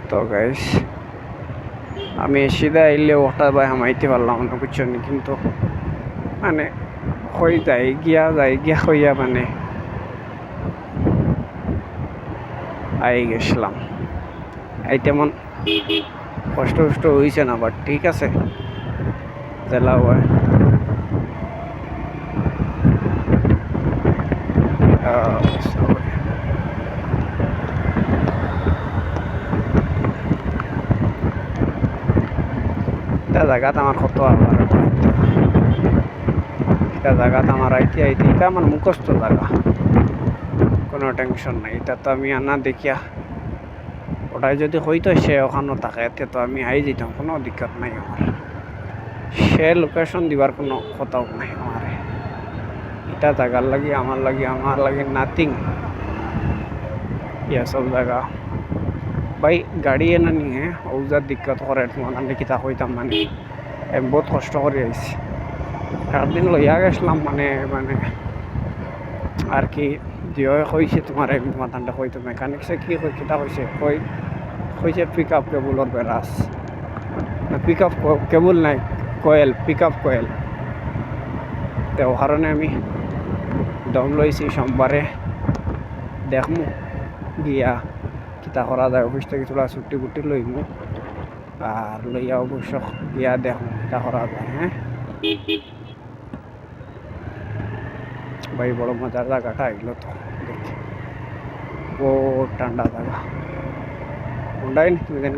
তো গাইস আমি সিধা আইলে ওটা ভাই হামাইতে পারলাম না বুঝছো নি, কিন্তু মানে যাই গিয়া হইয়া মানে আই গেছিলাম। এই তেমন কষ্ট হয়েছে না, বাট ঠিক আছে জেলা হয়। এটা জায়গাত আমার কত আবার এটা জায়গাত আমার আইতে এটা আমার মুখস্থ জায়গা, কোনো টেনশন নাই। এটা তো আমি আনা দেখিয়া ওটাই যদি হইতো সে ওখানে থাকে এতে তো আমি আই যেতাম, কোনো দিক্কত নাই আমার। সে লোকেশন দিবার কোনো কথাও নাই আমার। এটা জায়গার লাগি আমার লাগি নাথিং। ইয়া সব জায়গা ভাই গাড়ি এনে নিয়ে ওজার দিক্কত করে তোমাদের কিতা হইতাম মানে আমি বহুত কষ্ট করে আইছি। একদিন লইয়া গেছিলাম মানে মানে আর কি দিয়ে কইছে তোমার মাথানটা কইতো মেকানিক্সে কি কিতা কইছে কইছে পিক আপ কেবুলর বেরাস, পিক আপ কেবল নাই কয়েল, পিক আপ কয়েল। তো কারণে আমি দম লইছি সোমবারে দেখমু গিয়া কিতা করা যায়। অফিস থেকে তোলা ছুটি বুটি লইমু আর লইয়া অবশ্য গিয়া দেখমু কিতা করা যায়। হ্যাঁ ভাই বড় মজার জায়গাটা এগুলো তো দেখি, ও ঠান্ডা জায়গা। হুন্ডাই তুমি গাড়ি